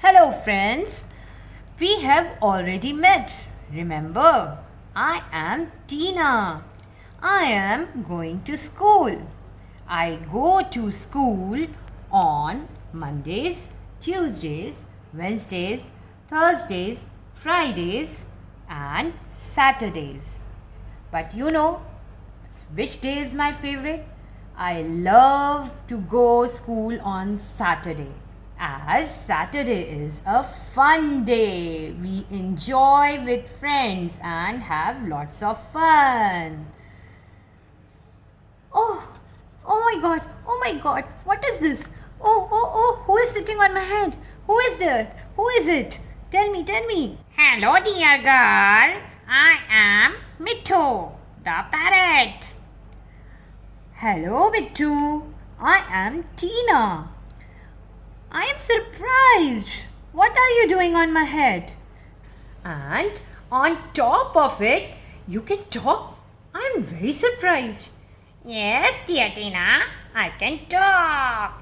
Hello, friends. We have already met. Remember, I am Tina. I am going to school. I go to school on Mondays, Tuesdays, Wednesdays, Thursdays, Fridays, and Saturdays. But you know which day is my favorite? I love to go school on Saturday, as Saturday is a fun day. We enjoy with friends and have lots of fun. Oh, oh my god, oh my god, what is this? Oh, who is sitting on my head? Who is there? Who is it? Tell me, tell me. Hello, dear girl. I am Mithu, the parrot. Hello, Bittu. I am Tina. I am surprised. What are you doing on my head? And on top of it, you can talk. I am very surprised. Yes, dear Tina, I can talk.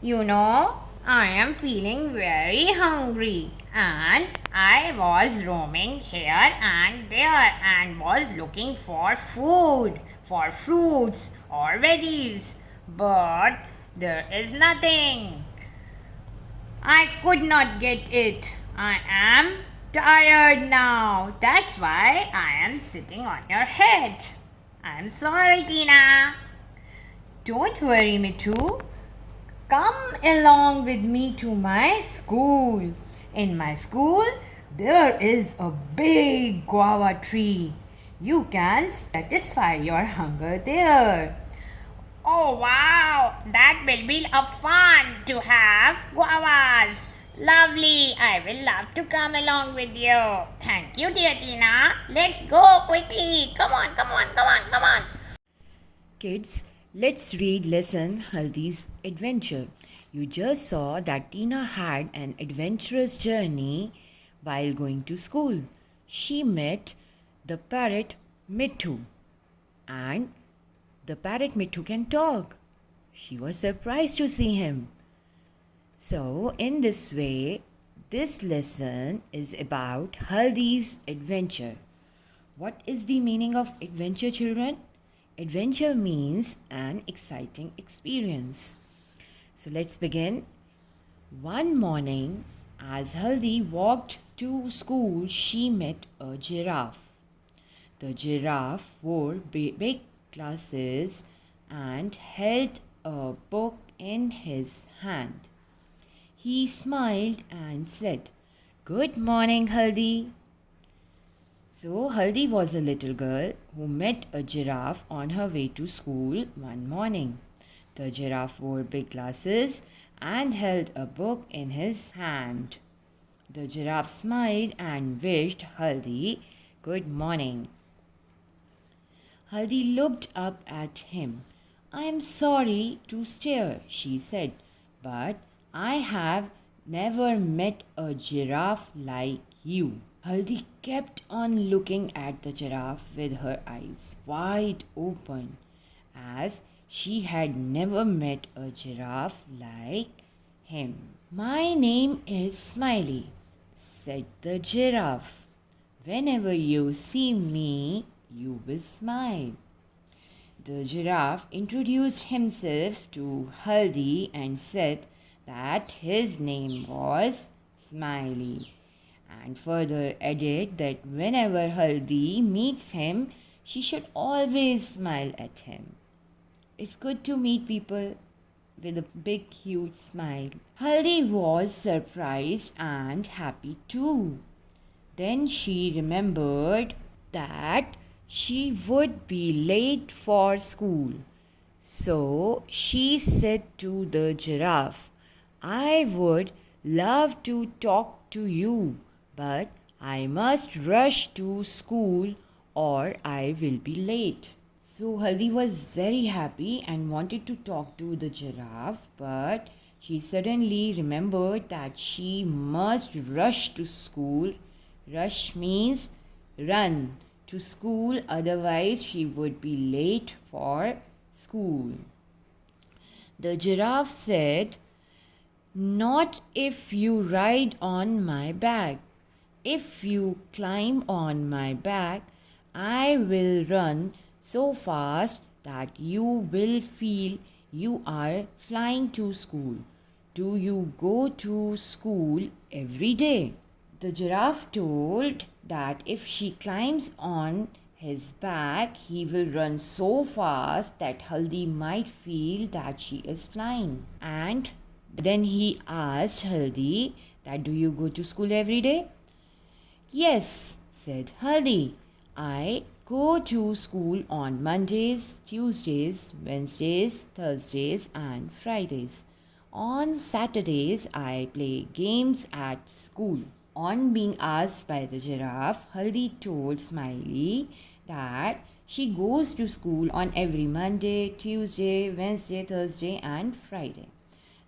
You know, I am feeling very hungry and I was roaming here and there and was looking for food, for fruits or veggies, but there is nothing. I could not get it. I am tired now. That's why I am sitting on your head. I'm sorry, Tina. Don't worry, Mithu. Come along with me to my school. In my school, there is a big guava tree. You can satisfy your hunger there. Oh wow, that will be a fun to have guavas. Lovely, I will love to come along with you. Thank you, dear Tina. Let's go quickly. Come on, come on, come on, come on. Kids, let's read lesson Haldi's adventure. You just saw that Tina had an adventurous journey while going to school. She met the parrot Mithu, and the parrot Mithu can talk. She was surprised to see him. So, in this way, this lesson is about Haldi's adventure. What is the meaning of adventure, children? Adventure means an exciting experience. So let's begin. One morning, as Haldi walked to school, she met a giraffe. The giraffe wore big glasses and held a book in his hand. He smiled and said, "Good morning, Haldi." So Haldi was a little girl who met a giraffe on her way to school one morning. The giraffe wore big glasses and held a book in his hand. The giraffe smiled and wished Haldi good morning. Haldi looked up at him. "I am sorry to stare," she said, "but I have never met a giraffe like you." Haldi kept on looking at the giraffe with her eyes wide open, as she had never met a giraffe like him. "My name is Smiley," said the giraffe. "Whenever you see me, you will smile." The giraffe introduced himself to Haldi and said that his name was Smiley, and further added that whenever Haldi meets him, she should always smile at him. It's good to meet people with a big, huge smile. Haldi was surprised and happy too. Then she remembered that she would be late for school. So she said to the giraffe, "I would love to talk to you, but I must rush to school or I will be late." So Haldi was very happy and wanted to talk to the giraffe, but she suddenly remembered that she must rush to school. Rush means run to school, otherwise she would be late for school. The giraffe said, Not if you ride on my back. If you climb on my back, I will run so fast that you will feel you are flying to school. Do you go to school every day? The giraffe told that if she climbs on his back, he will run so fast that Haldi might feel that she is flying. And then he asked Haldi that, do you go to school every day? Yes, said Haldi. I go to school on Mondays, Tuesdays, Wednesdays, Thursdays, and Fridays. On Saturdays, I play games at school. On being asked by the giraffe, Haldi told Smiley that she goes to school on every Monday, Tuesday, Wednesday, Thursday, and Friday.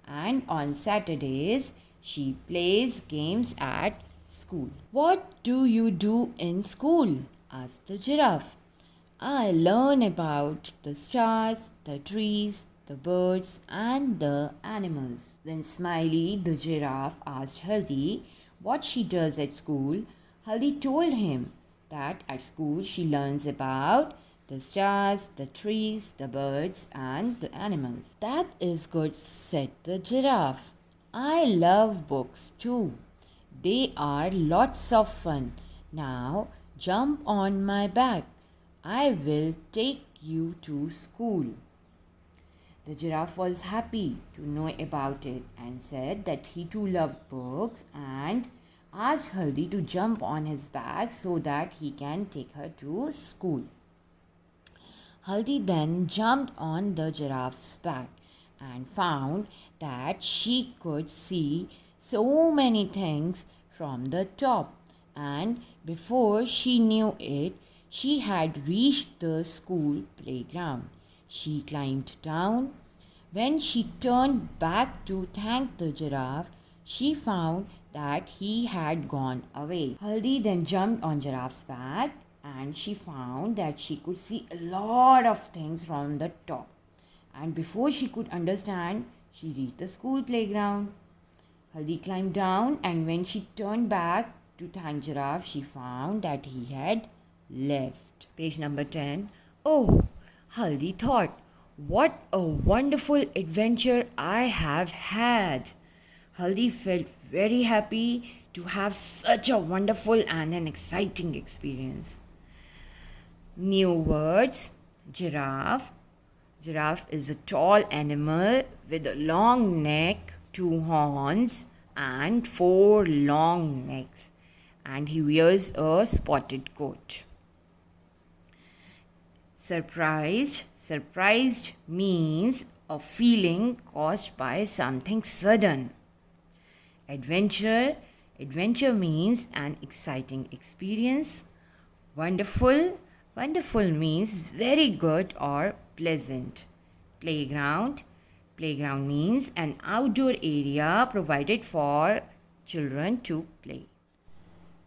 And on Saturdays, she plays games at school. What do you do in school? Asked the giraffe. I learn about the stars, the trees, the birds, and the animals. When Smiley the giraffe asked Haldi what she does at school, Haldi told him that at school she learns about the stars, the trees, the birds, and the animals. That is good, said the giraffe. I love books too. They are lots of fun. Now jump on my back. I will take you to school. The giraffe was happy to know about it and said that he too loved books and asked Haldi to jump on his back so that he can take her to school. Haldi then jumped on the giraffe's back and found that she could see so many things from the top, and before she knew it, she had reached the school playground. She climbed down. When she turned back to thank the giraffe, she found that he had gone away. Haldi then jumped on Giraffe's back and she found that she could see a lot of things from the top. And before she could understand, she reached the school playground. Haldi climbed down, and when she turned back to thank Giraffe, she found that he had left. Page number 10. Oh, Haldi thought, what a wonderful adventure I have had. Haldi felt very happy to have such a wonderful and an exciting experience. New words. Giraffe. Giraffe is a tall animal with a long neck, 2 horns, and 4 long necks, and he wears a spotted coat. Surprised. Surprised means a feeling caused by something sudden. Adventure. Adventure means an exciting experience. Wonderful. Wonderful means very good or pleasant. Playground. Playground means an outdoor area provided for children to play.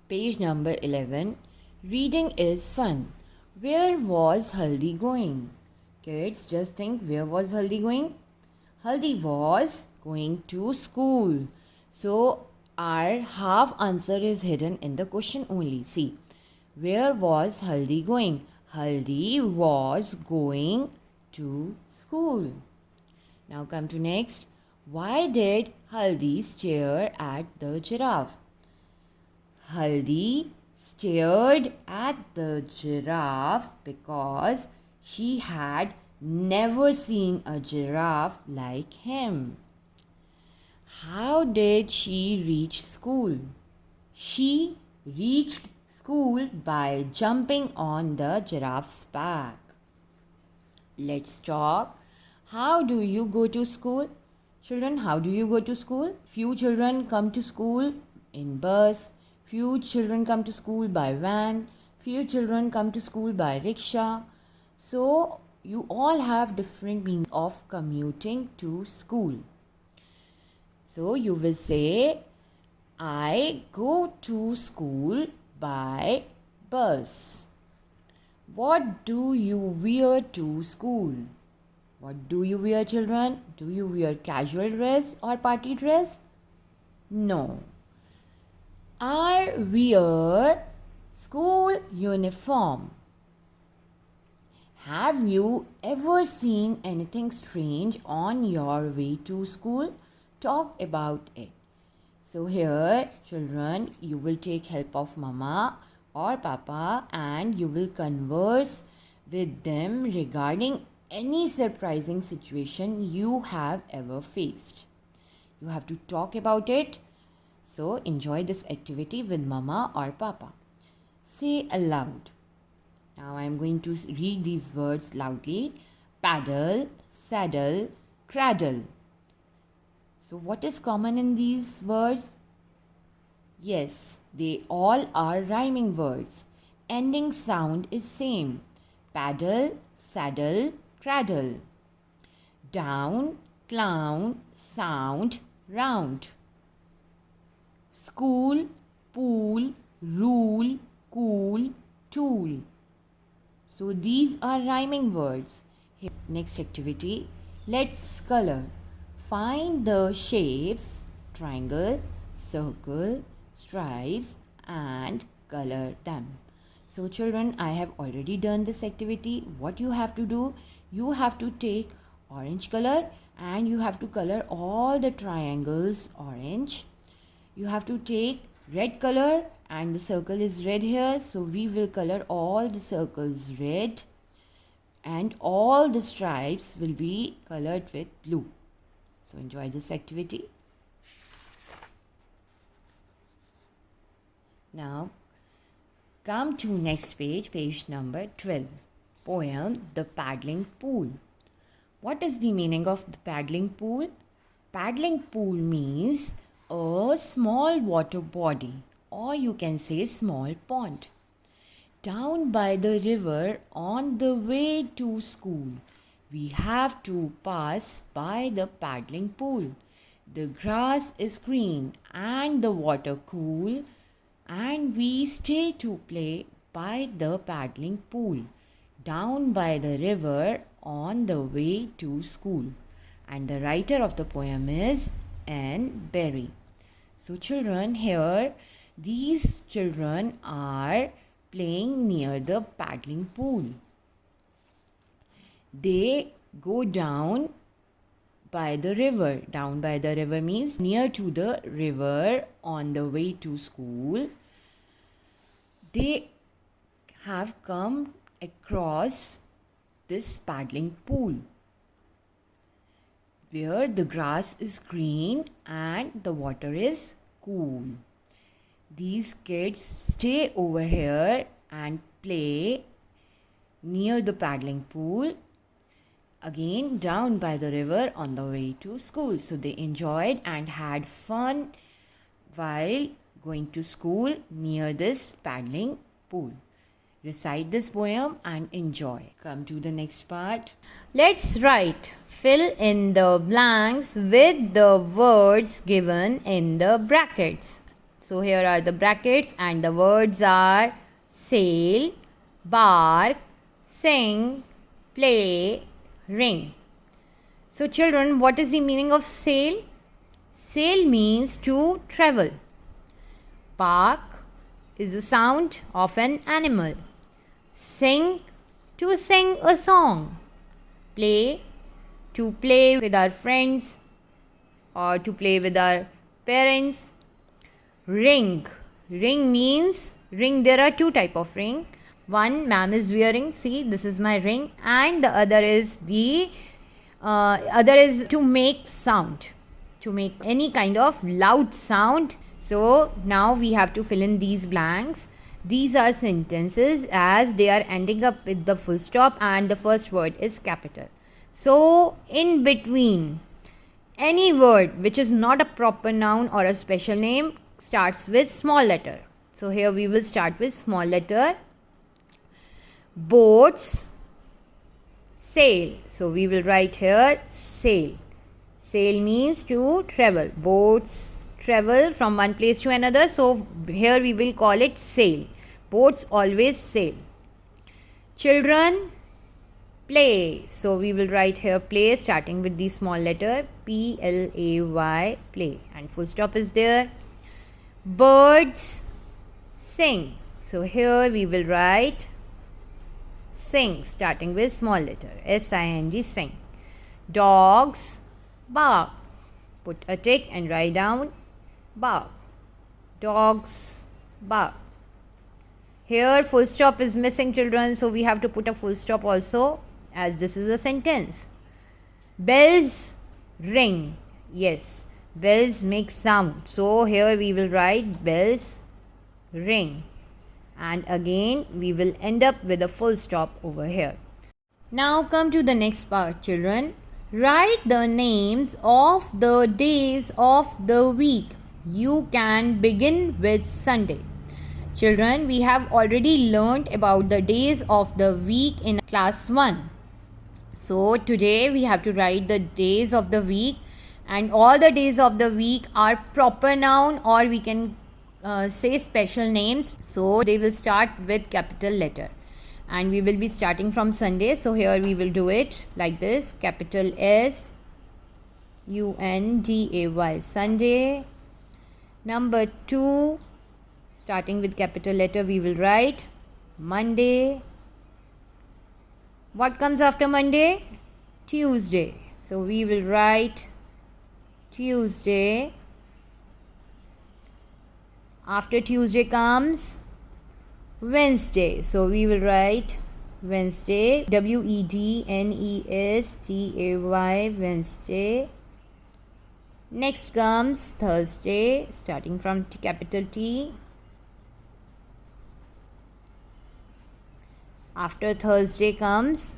Page number 11. Reading is fun. Where was Haldi going? Kids, just think, where was Haldi going? Haldi was going to school. So our half answer is hidden in the question only. See, where was Haldi going? Haldi was going to school. Now come to next. Why did Haldi stare at the giraffe? Haldi stared at the giraffe because she had never seen a giraffe like him. How did she reach school? She reached school by jumping on the giraffe's back. Let's talk. How do you go to school? Children, how do you go to school? Few children come to school in bus. Few children come to school by van. Few children come to school by rickshaw. So you all have different means of commuting to school. So you will say, I go to school by bus. What do you wear to school? What do you wear, children? Do you wear casual dress or party dress? No. I wear school uniform. Have you ever seen anything strange on your way to school? Talk about it. So here, children, you will take help of mama or papa and you will converse with them regarding any surprising situation you have ever faced. You have to talk about it. So enjoy this activity with mama or papa. Say aloud. Now I am going to read these words loudly. Paddle, saddle, cradle. So what is common in these words? Yes, they all are rhyming words. Ending sound is same. Paddle, saddle, cradle. Down, clown, sound, round. School, pool, rule, cool, tool. So these are rhyming words. Here, next activity. Let's color. Find the shapes triangle, circle, stripes and color them. So children, I have already done this activity. What you have to do? You have to take orange color and you have to color all the triangles orange. You have to take red color and the circle is red here. So we will color all the circles red and all the stripes will be colored with blue. So enjoy this activity. Now come to next page, page number 12. Poem The Paddling Pool. What is the meaning of the paddling pool? Paddling pool means a small water body, or you can say small pond. Down by the river on the way to school, we have to pass by the paddling pool. The grass is green and the water cool, and we stay to play by the paddling pool. Down by the river on the way to school. And the writer of the poem is Anne Berry. So children, here these children are playing near the paddling pool. They go down by the river. Down by the river means near to the river on the way to school. They have come across this paddling pool where the grass is green and the water is cool. These kids stay over here and play near the paddling pool, again down by the river on the way to school. So they enjoyed and had fun while going to school near this paddling pool. Recite this poem and enjoy. Come to the next part. Let's write. Fill in the blanks with the words given in the brackets. So here are the brackets and the words are sail, bark, sing, play, ring. So children, what is the meaning of sail? Sail means to travel. Bark is the sound of an animal. Sing, to sing a song. Play, to play with our friends or to play with our parents. Ring, ring means ring. There are two type of ring. One ma'am is wearing, see this is my ring, and the other is to make sound, to make any kind of loud sound. So now we have to fill in these blanks. These are sentences as they are ending up with the full stop and the first word is capital. So in between, any word which is not a proper noun or a special name starts with small letter. So here we will start with small letter. Boats, sail. So we will write here sail. Sail means to travel. Boats travel from one place to another. So here we will call it sail. Boats always sail. Children, Play. So we will write here play starting with the small letter P-L-A-Y, play, and full stop is there. Birds sing. So here we will write sing starting with small letter S-I-N-G, sing. Dogs bark. Put a tick and write down bark. Dogs bark. Here full stop is missing, children, so we have to put a full stop also, as this is a sentence. Bells ring. Yes, bells make sound. So here we will write bells ring. And again we will end up with a full stop over here. Now come to the next part, children. Write the names of the days of the week. You can begin with Sunday. Children, we have already learnt about the days of the week in class 1. So today we have to write the days of the week, and all the days of the week are proper noun, or we can say special names. So they will start with capital letter, and we will be starting from Sunday. So here we will do it like this: capital S U-N-D-A-Y, Sunday. Number 2, starting with capital letter, we will write Monday. What comes after Monday? Tuesday. So we will write Tuesday. After Tuesday comes Wednesday. So we will write Wednesday, W-E-D-N-E-S-T-A-Y, Wednesday. Next comes Thursday, starting from capital T. After Thursday comes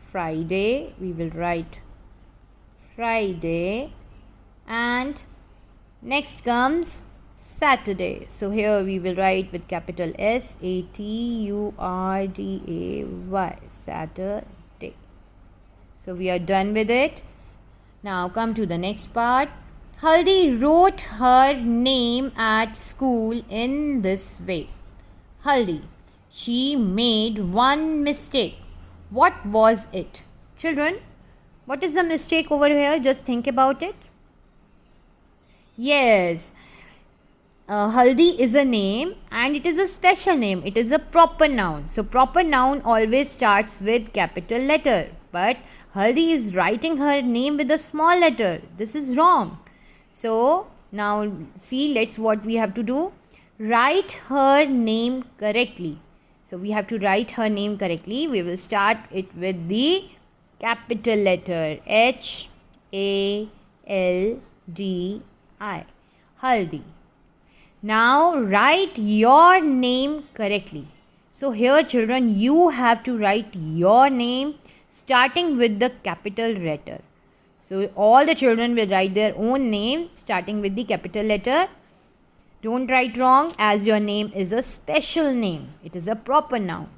Friday. We will write Friday. And next comes Saturday. So here we will write with capital S-A-T-U-R-D-A-Y, Saturday. So we are done with it. Now come to the next part. Haldi wrote her name at school in this way. Haldi, she made one mistake. What was it? Children, what is the mistake over here? Just think about it. Yes, Haldi is a name, and it is a special name. It is a proper noun. So proper noun always starts with capital letter. But Haldi is writing her name with a small letter. This is wrong. So now see, let's what we have to do. Write her name correctly. So we have to write her name correctly. We will start it with the capital letter H-A-L-D-I. Haldi. Now write your name correctly. So here, children, you have to write your name starting with the capital letter. So all the children will write their own name starting with the capital letter. Don't write wrong, as your name is a special name. It is a proper noun.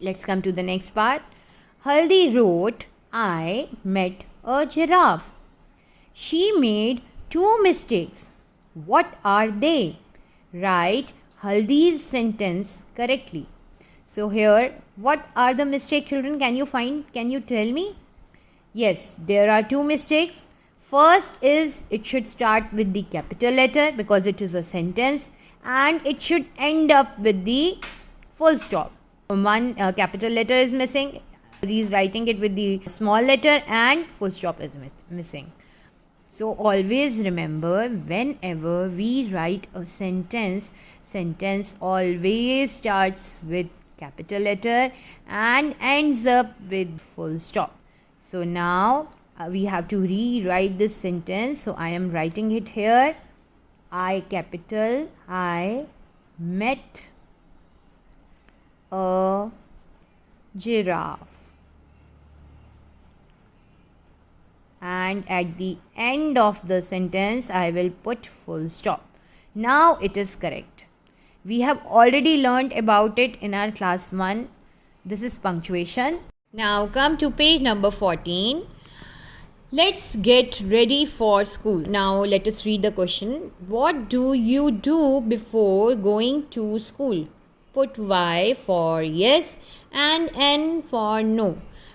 Let's come to the next part. Haldi wrote, I met a giraffe. She made 2 mistakes. What are they? Write Haldi's sentence correctly. So here, what are the mistakes, children? Can you tell me? Yes, there are 2 mistakes. First is it should start with the capital letter because it is a sentence, and it should end up with the full stop. One capital letter is missing. He is writing it with the small letter, and full stop is missing. So always remember, whenever we write a sentence always starts with capital letter and ends up with full stop. So now we have to rewrite this sentence. So I am writing it here. I met a giraffe. And at the end of the sentence, I will put full stop. Now it is correct. We have already learnt about it in our class 1. This is punctuation. Now come to page number 14. Let's get ready for school. Now let us read the question. What do you do before going to school? Put Y for yes and N for no.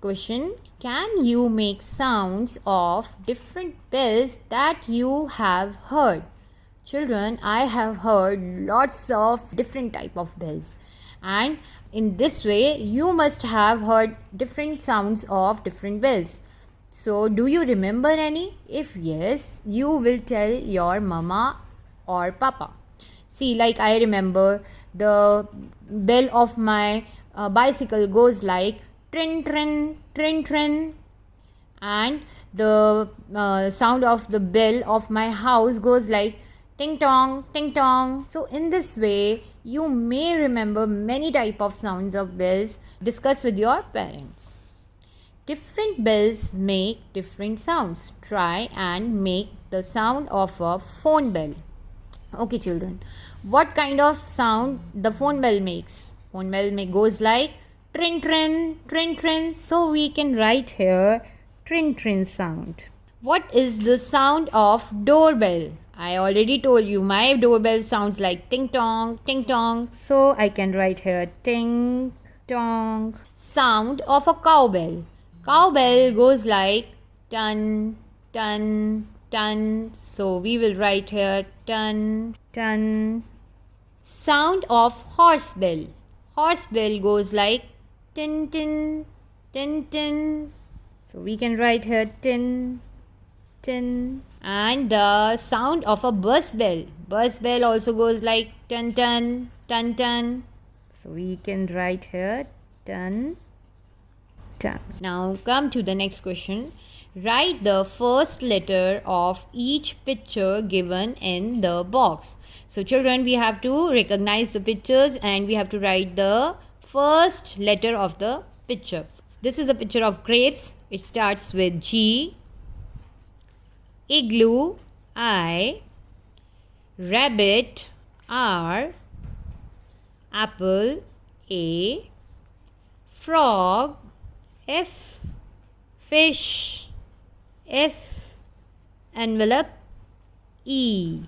Question: can you make sounds of different bells that you have heard? Children, I have heard lots of different type of bells, and in this way you must have heard different sounds of different bells. So do you remember any? If yes, you will tell your mama or papa. See, like I remember the bell of my bicycle goes like trin trin trin trin, and the sound of the bell of my house goes like ting tong ting tong. So in this way you may remember many type of sounds of bells. Discuss with your parents. Different bells make different sounds. Try and make the sound of a phone bell. Okay children, what kind of sound the phone bell makes? Phone bell goes like trin trin trin trin. So we can write here trin trin sound. What is the sound of doorbell? I already told you my doorbell sounds like ting tong ting tong. So I can write here ting tong. Sound of a cowbell. Cowbell goes like ton ton ton. So we will write here ton ton. Sound of horse bell. Horse bell goes like tin tin tin tin. So we can write here tin tin. And the sound of a bus bell. Bus bell also goes like ton ton ton ton. So we can write here ton ton. Now come to the next question. Write the first letter of each picture given in the box. So children, we have to recognize the pictures and we have to write the first letter of the picture. This is a picture of grapes. It starts with G, igloo, I, rabbit, R, apple, A, frog, F, fish, F, envelope, E.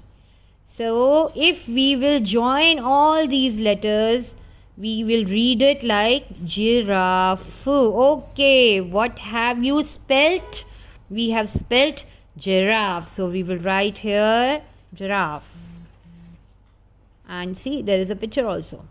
So if we will join all these letters, we will read it like giraffe. Okay, what have you spelt? We have spelt giraffe. So we will write here giraffe. And see, there is a picture also.